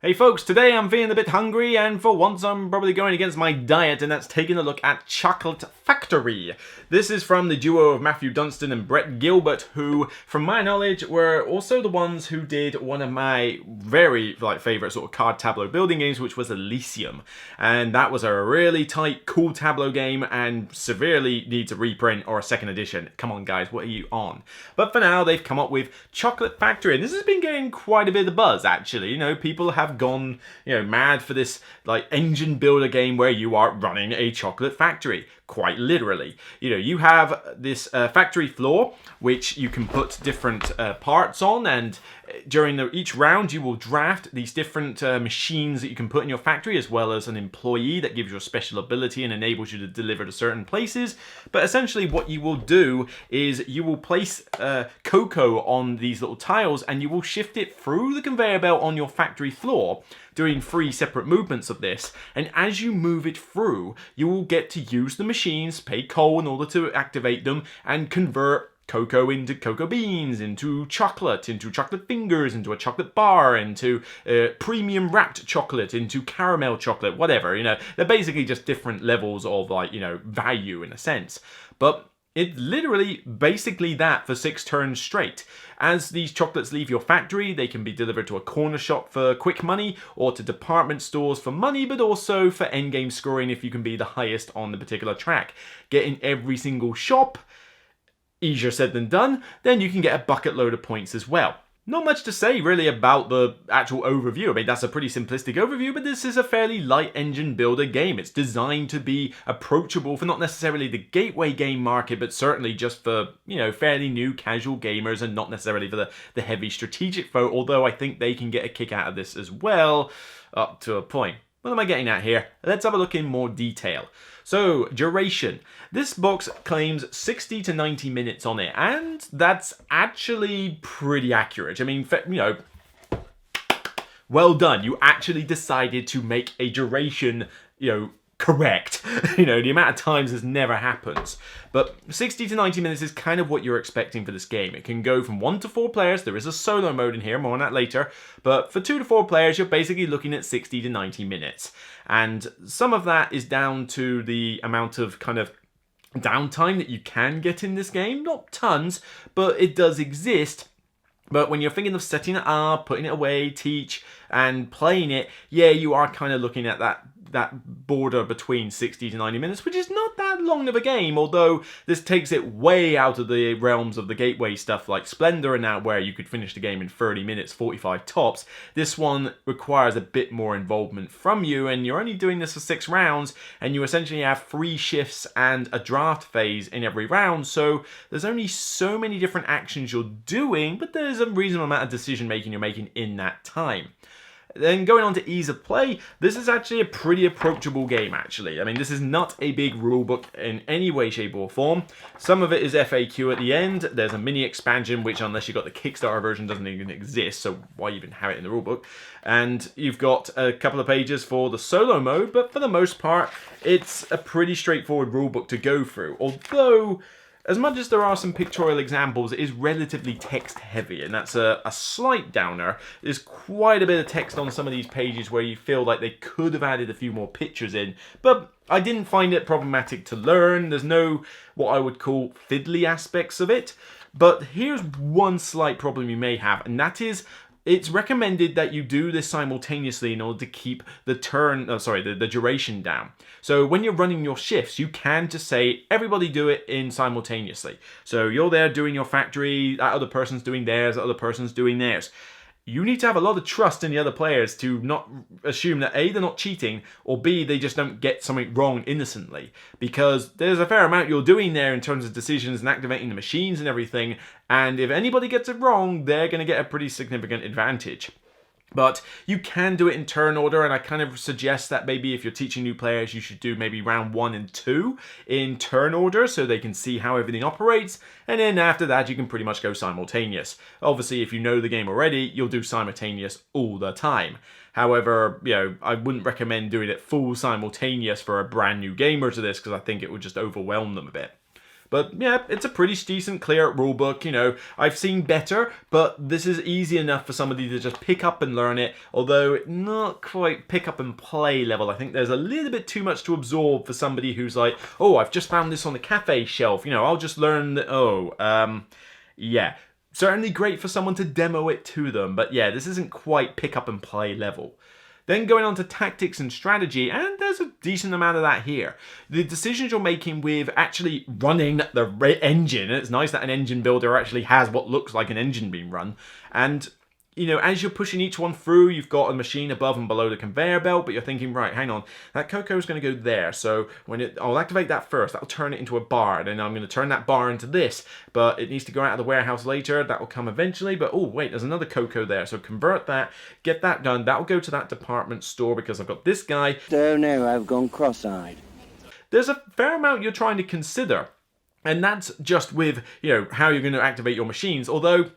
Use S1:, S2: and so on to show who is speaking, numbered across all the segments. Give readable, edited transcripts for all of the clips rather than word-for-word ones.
S1: Hey folks, today I'm feeling a bit hungry, and for once I'm probably going against my diet, and that's taking a look at Chocolate Factory. This is from the duo of Matthew Dunstan and Brett Gilbert, who, from my knowledge, were also the ones who did one of my very favourite sort of card tableau building games, which was Elysium. And that was a really tight, cool tableau game, and severely needs a reprint or a second edition. Come on guys, what are you on? But for now, they've come up with Chocolate Factory, and this has been getting quite a bit of buzz, actually. You know, people have gone, mad for this engine builder game where you are running a chocolate factory, quite literally. You have this factory floor which you can put different parts on, and during each round you will draft these different machines that you can put in your factory, as well as an employee that gives you a special ability and enables you to deliver to certain places. But essentially what you will do is you will place cocoa on these little tiles, and you will shift it through the conveyor belt on your factory floor, doing 3 separate movements of this. And as you move it through, you will get to use the machines, pay coal in order to activate them, and convert cocoa into cocoa beans, into chocolate fingers, into a chocolate bar, into premium wrapped chocolate, into caramel chocolate, whatever. They're basically just different levels of value in a sense. But it's literally basically that for 6 turns straight. As these chocolates leave your factory, they can be delivered to a corner shop for quick money, or to department stores for money, but also for endgame scoring if you can be the highest on the particular track. Get in every single shop, easier said than done, then you can get a bucket load of points as well. Not much to say really about the actual overview. I mean, that's a pretty simplistic overview, but this is a fairly light engine builder game. It's designed to be approachable for not necessarily the gateway game market, but certainly just for, fairly new casual gamers, and not necessarily for the heavy strategic folk, although I think they can get a kick out of this as well, up to a point. What am I getting at here? Let's have a look in more detail. So, duration. This box claims 60 to 90 minutes on it, and that's actually pretty accurate. I mean, well done. You actually decided to make a duration, correct. The amount of times this never happens. But 60 to 90 minutes is kind of what you're expecting for this game. It can go from 1 to 4 players. There is a solo mode in here, more on that later. But for 2 to 4 players, you're basically looking at 60 to 90 minutes. And some of that is down to the amount of kind of downtime that you can get in this game. Not tons, but it does exist. But when you're thinking of setting it up, putting it away, teach, and playing it, yeah, you are kind of looking at that border between 60 to 90 minutes, which is not that long of a game, although this takes it way out of the realms of the gateway stuff like Splendor and that, where you could finish the game in 30 minutes, 45 tops. This one requires a bit more involvement from you, and you're only doing this for 6 rounds, and you essentially have 3 shifts and a draft phase in every round, so there's only so many different actions you're doing, but there's a reasonable amount of decision making you're making in that time. Then going on to ease of play, this is actually a pretty approachable game, actually. I mean, this is not a big rulebook in any way, shape or form. Some of it is FAQ at the end. There's a mini expansion, which unless you got the Kickstarter version doesn't even exist, so why even have it in the rulebook? And you've got a couple of pages for the solo mode, but for the most part, it's a pretty straightforward rulebook to go through. Although, as much as there are some pictorial examples, it is relatively text heavy, and that's a slight downer. There's quite a bit of text on some of these pages where you feel like they could have added a few more pictures in, but I didn't find it problematic to learn. There's no what I would call fiddly aspects of it. But here's one slight problem you may have, and that is it's recommended that you do this simultaneously in order to keep the duration down. So when you're running your shifts, you can just say, everybody do it in simultaneously. So you're there doing your factory, that other person's doing theirs, that other person's doing theirs. You need to have a lot of trust in the other players to not assume that A, they're not cheating, or B, they just don't get something wrong innocently. Because there's a fair amount you're doing there in terms of decisions and activating the machines and everything, and if anybody gets it wrong, they're going to get a pretty significant advantage. But you can do it in turn order, and I kind of suggest that maybe if you're teaching new players, you should do maybe round 1 and 2 in turn order so they can see how everything operates, and then after that you can pretty much go simultaneous. Obviously, if you know the game already, you'll do simultaneous all the time. However, I wouldn't recommend doing it full simultaneous for a brand new gamer to this, because I think it would just overwhelm them a bit. But yeah, it's a pretty decent, clear rulebook. You know, I've seen better, but this is easy enough for somebody to just pick up and learn it, although not quite pick up and play level. I think there's a little bit too much to absorb for somebody who's like, oh, I've just found this on the cafe shelf, you know, I'll just learn that, yeah. Certainly great for someone to demo it to them, but yeah, this isn't quite pick up and play level. Then going on to tactics and strategy, and there's a decent amount of that here. The decisions you're making with actually running the engine, and it's nice that an engine builder actually has what looks like an engine being run, and you know, as you're pushing each one through, you've got a machine above and below the conveyor belt, but you're thinking, right, hang on, that cocoa is going to go there, so I'll activate that first, that'll turn it into a bar, then I'm going to turn that bar into this, but it needs to go out of the warehouse later, that will come eventually, but oh wait, there's another cocoa there, so convert that, get that done, that'll go to that department store because I've got this guy.
S2: Oh no, I've gone cross-eyed.
S1: There's a fair amount you're trying to consider, and that's just with, you know, how you're going to activate your machines, although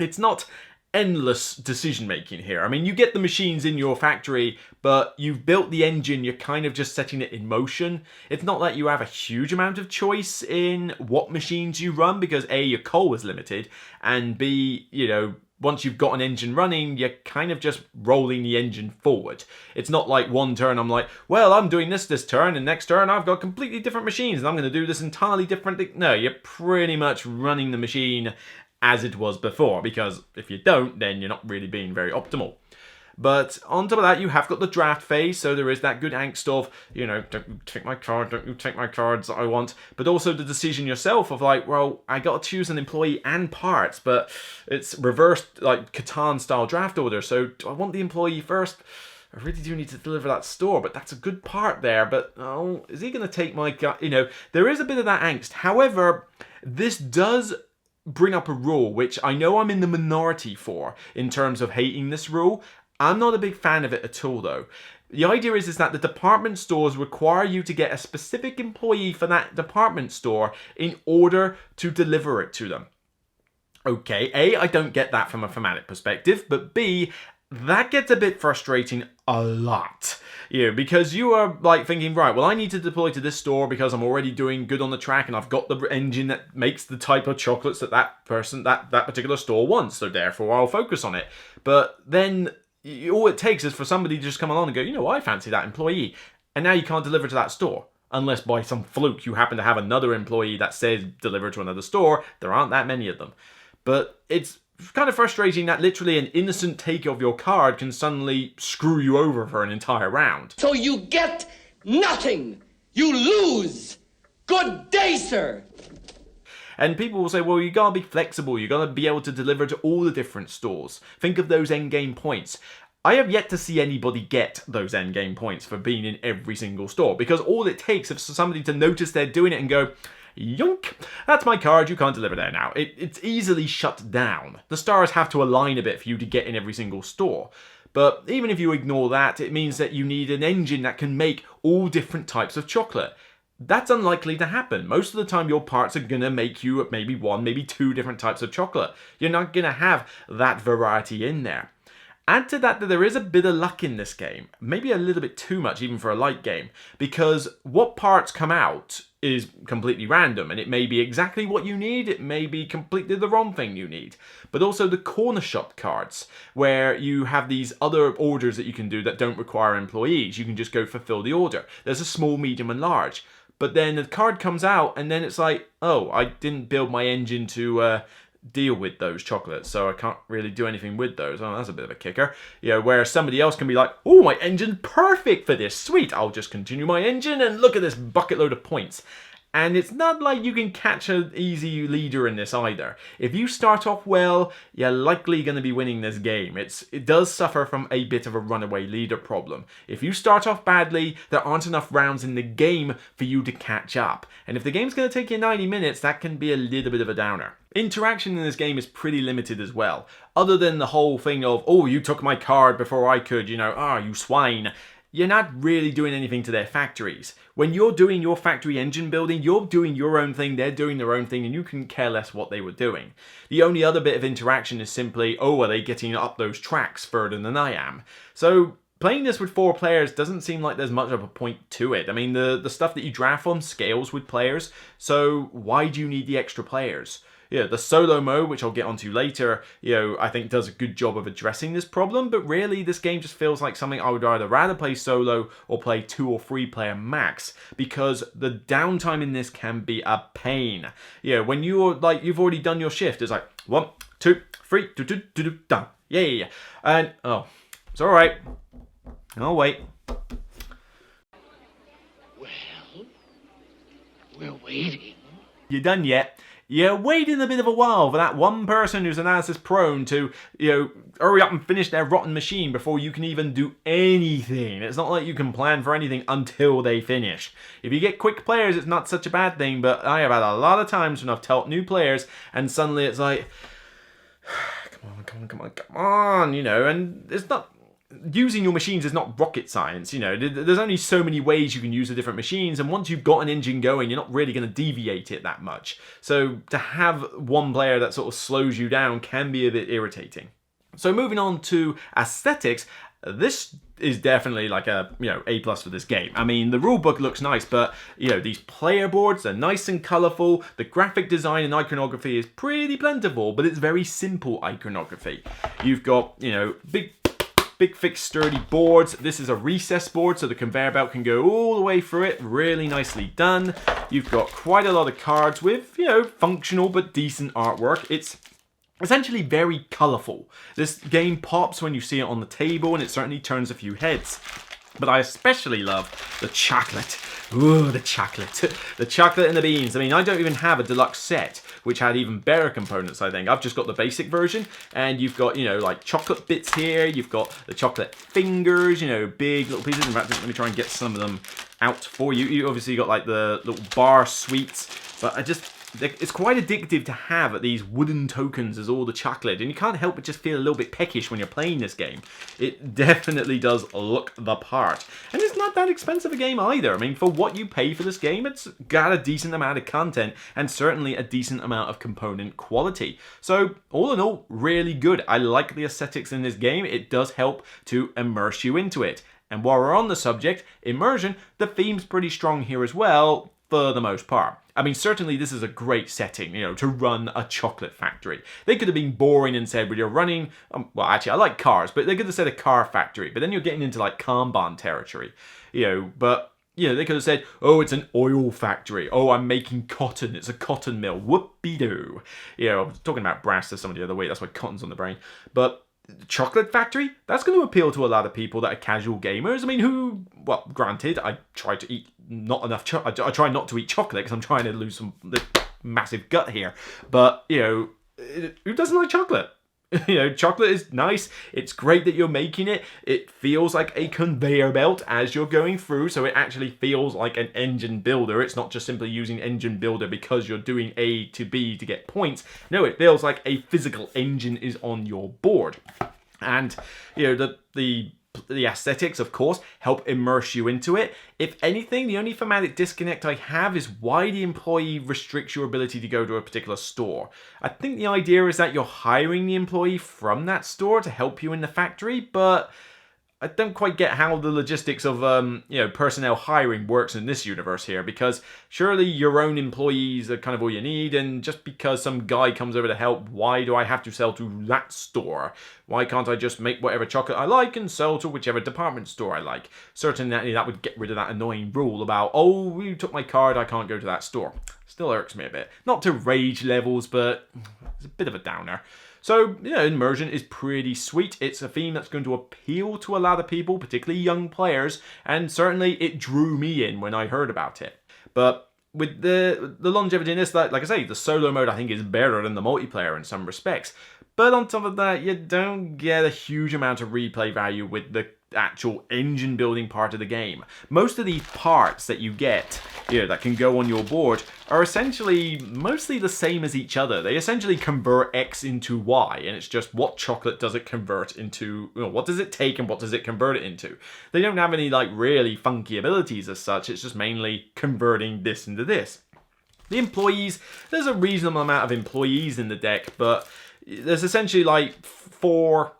S1: it's not endless decision making here. I mean, you get the machines in your factory, but you've built the engine, you're kind of just setting it in motion. It's not that you have a huge amount of choice in what machines you run, because A, your coal is limited, and B, you know, once you've got an engine running, you're kind of just rolling the engine forward. It's not like one turn I'm like, well, I'm doing this turn, and next turn I've got completely different machines, and I'm going to do this entirely different thing. No, you're pretty much running the machine as it was before, because if you don't, then you're not really being very optimal. But on top of that, you have got the draft phase, so there is that good angst of, you know, don't you take my card, don't you take my cards that I want, but also the decision yourself of like, well, I got to choose an employee and parts, but it's reversed, like Catan style draft order, so do I want the employee first? I really do need to deliver that store, but that's a good part there, but oh, is he going to take my guy? You know, there is a bit of that angst. However, this does bring up a rule, which I know I'm in the minority for in terms of hating this rule. I'm not a big fan of it at all, though. The idea is that the department stores require you to get a specific employee for that department store in order to deliver it to them. Okay, A, I don't get that from a thematic perspective, but B, that gets a bit frustrating a lot. You know, because you are like thinking, right, well, I need to deploy to this store because I'm already doing good on the track and I've got the engine that makes the type of chocolates that that particular store wants, so therefore I'll focus on it. But then all it takes is for somebody to just come along and go, you know, I fancy that employee, and now you can't deliver to that store. Unless by some fluke you happen to have another employee that says deliver to another store. There aren't that many of them. But it's kind of frustrating that literally an innocent take of your card can suddenly screw you over for an entire round.
S3: So you get nothing! You lose! Good day, sir!
S1: And people will say, well, you gotta be flexible, you gotta be able to deliver to all the different stores. Think of those endgame points. I have yet to see anybody get those endgame points for being in every single store, because all it takes is for somebody to notice they're doing it and go, yoink, that's my card, you can't deliver there now. It's easily shut down. The stars have to align a bit for you to get in every single store. But even if you ignore that, it means that you need an engine that can make all different types of chocolate. That's unlikely to happen. Most of the time your parts are going to make you maybe one, maybe two different types of chocolate. You're not going to have that variety in there. Add to that there is a bit of luck in this game, maybe a little bit too much even for a light game, because what parts come out is completely random, and it may be exactly what you need, it may be completely the wrong thing you need. But also the corner shop cards, where you have these other orders that you can do that don't require employees. You can just go fulfill the order. There's a small, medium, and large. But then the card comes out, and then it's like, oh, I didn't build my engine to deal with those chocolates, so I can't really do anything with those. Oh, that's a bit of a kicker. You know, where somebody else can be like, oh, my engine's perfect for this. Sweet, I'll just continue my engine, and look at this bucket load of points. And it's not like you can catch an easy leader in this either. If you start off well, you're likely going to be winning this game. It does suffer from a bit of a runaway leader problem. If you start off badly, there aren't enough rounds in the game for you to catch up. And if the game's going to take you 90 minutes, that can be a little bit of a downer. Interaction in this game is pretty limited as well. Other than the whole thing of, oh, you took my card before I could, you know, ah, you swine. You're not really doing anything to their factories. When you're doing your factory engine building, you're doing your own thing, they're doing their own thing, and you can care less what they were doing. The only other bit of interaction is simply, oh, are they getting up those tracks further than I am? So playing this with 4 players doesn't seem like there's much of a point to it. I mean, the stuff that you draft from scales with players, so why do you need the extra players? Yeah, the solo mode, which I'll get onto later, I think does a good job of addressing this problem, but really this game just feels like something I would rather play solo or play 2 or 3 player max, because the downtime in this can be a pain. When you're like, you've already done your shift, it's like 1, 2, 3, done. Yeah. And, oh, it's alright. I'll wait.
S3: Well, we're waiting.
S1: You done yet? You're waiting a bit of a while for that one person who's analysis prone to, hurry up and finish their rotten machine before you can even do anything. It's not like you can plan for anything until they finish. If you get quick players, it's not such a bad thing, but I have had a lot of times when I've taught new players and suddenly it's like, come on, and it's not... Using your machines is not rocket science, There's only so many ways you can use the different machines, and once you've got an engine going, you're not really going to deviate it that much. So to have one player that sort of slows you down can be a bit irritating. So moving on to aesthetics, this is definitely like a, A+ for this game. I mean, the rulebook looks nice, but, these player boards are nice and colourful. The graphic design and iconography is pretty plentiful, but it's very simple iconography. You've got, big, fixed, sturdy boards. This is a recess board, so the conveyor belt can go all the way through it. Really nicely done. You've got quite a lot of cards with, functional but decent artwork. It's essentially very colourful. This game pops when you see it on the table, and it certainly turns a few heads. But I especially love the chocolate. Ooh, the chocolate. The chocolate and the beans. I mean, I don't even have a deluxe set, which had even better components, I think. I've just got the basic version, and you've got, like chocolate bits here. You've got the chocolate fingers, big little pieces. In fact, let me try and get some of them out for you. You obviously got like the little bar sweets, but it's quite addictive to have these wooden tokens as all the chocolate, and you can't help but just feel a little bit peckish when you're playing this game. It definitely does look the part. And it's not that expensive a game either. I mean, for what you pay for this game, it's got a decent amount of content and certainly a decent amount of component quality. So, all in all, really good. I like the aesthetics in this game. It does help to immerse you into it. And while we're on the subject, immersion, the theme's pretty strong here as well, for the most part. I mean, certainly this is a great setting, to run a chocolate factory. They could have been boring and said, well, you're running, well, actually, I like cars, but they could have said a car factory, but then you're getting into, like, Kanban territory, but, they could have said, oh, it's an oil factory. Oh, I'm making cotton. It's a cotton mill. Whoopie-doo. I was talking about brass to somebody the other way. That's why cotton's on the brain. But chocolate factory, that's going to appeal to a lot of people that are casual gamers. I mean, granted, I try to eat not enough I try not to eat chocolate because I'm trying to lose some massive gut here, but who doesn't like chocolate? Chocolate is nice. It's great that you're making it. It feels like a conveyor belt as you're going through, so it actually feels like an engine builder. It's not just simply using engine builder because you're doing A to B to get points. No, it feels like a physical engine is on your board. And, the aesthetics, of course, help immerse you into it. If anything, the only thematic disconnect I have is why the employee restricts your ability to go to a particular store. I think the idea is that you're hiring the employee from that store to help you in the factory, but I don't quite get how the logistics of, personnel hiring works in this universe here, because surely your own employees are kind of all you need, and just because some guy comes over to help, why do I have to sell to that store? Why can't I just make whatever chocolate I like and sell to whichever department store I like? Certainly that would get rid of that annoying rule about, oh, you took my card, I can't go to that store. Still irks me a bit. Not to rage levels, but it's a bit of a downer. So, immersion is pretty sweet. It's a theme that's going to appeal to a lot of people, particularly young players, and certainly it drew me in when I heard about it. But with the longevity in this, like I say, the solo mode I think is better than the multiplayer in some respects. But on top of that, you don't get a huge amount of replay value with the actual engine building part of the game. Most of the parts that you get, that can go on your board are essentially mostly the same as each other. They essentially convert X into Y, and it's just what chocolate does it convert into, what does it take and what does it convert it into. They don't have any really funky abilities as such, it's just mainly converting this into this. The employees, there's a reasonable amount of employees in the deck, but there's essentially 4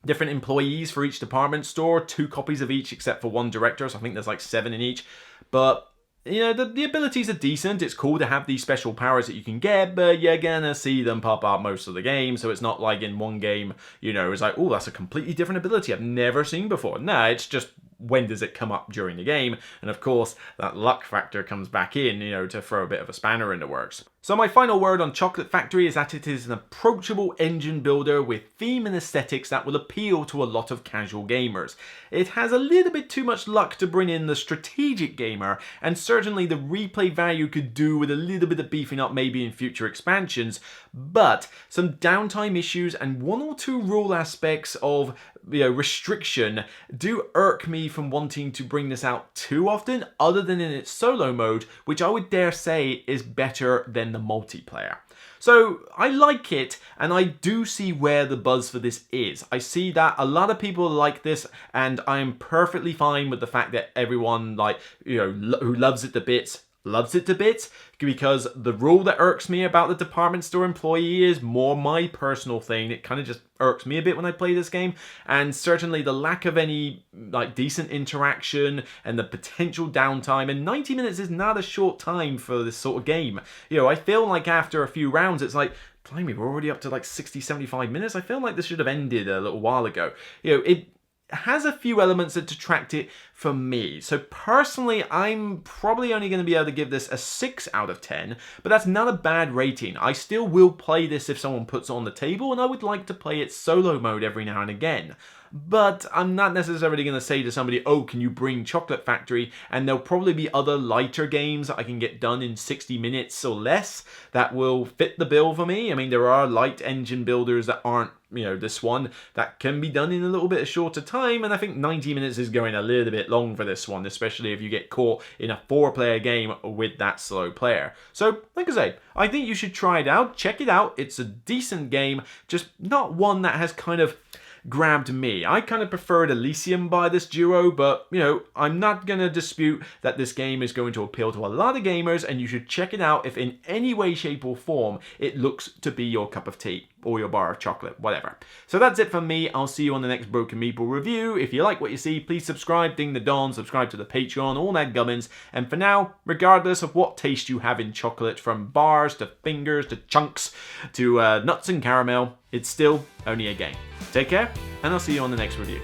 S1: different employees for each department store, 2 copies of each except for 1 director, so I think there's like 7 in each. But you know, the abilities are decent. It's cool to have these special powers that you can get, but you're gonna see them pop up most of the game, so it's not like in one game, you know, it's like, oh, that's a completely different ability I've never seen before. Nah, it's just when does it come up during the game? And of course, that luck factor comes back in, you know, to throw a bit of a spanner in the works. So my final word on Chocolate Factory is that it is an approachable engine builder with theme and aesthetics that will appeal to a lot of casual gamers. It has a little bit too much luck to bring in the strategic gamer, and certainly the replay value could do with a little bit of beefing up maybe in future expansions, but some downtime issues and 1 or 2 rule aspects of, you know, restriction do irk me from wanting to bring this out too often, other than in its solo mode, which I would dare say is better than the multiplayer. So I like it, and I do see where the buzz for this is. I see that a lot of people like this, and I'm perfectly fine with the fact that everyone, like, you know, who loves it to bits, because the rule that irks me about the department store employee is more my personal thing. It kind of just irks me a bit when I play this game, and certainly the lack of any like decent interaction and the potential downtime, and 90 minutes is not a short time for this sort of game. You know, I feel like after a few rounds it's like, blimey, we're already up to like 60-75 minutes. I feel like this should have ended a little while ago. You know, it has a few elements that detract it for me. So personally, I'm probably only going to be able to give this a 6 out of 10, but that's not a bad rating. I still will play this if someone puts it on the table, and I would like to play it solo mode every now and again. But I'm not necessarily going to say to somebody, oh, can you bring Chocolate Factory? And there'll probably be other lighter games that I can get done in 60 minutes or less that will fit the bill for me. I mean, there are light engine builders that aren't, you know, this one, that can be done in a little bit of shorter time, and I think 90 minutes is going a little bit long for this one, especially if you get caught in a 4-player game with that slow player. So, like I say, I think you should try it out, check it out. It's a decent game, just not one that has kind of grabbed me. I kind of preferred Elysium by this duo, but, you know, I'm not going to dispute that this game is going to appeal to a lot of gamers, and you should check it out if in any way, shape or form it looks to be your cup of tea or your bar of chocolate, whatever. So that's it from me. I'll see you on the next Broken Meeple review. If you like what you see, please subscribe, ding the dawn, subscribe to the Patreon, all that gubbins. And for now, regardless of what taste you have in chocolate, from bars to fingers to chunks to nuts and caramel, it's still only a game. Take care, and I'll see you on the next review.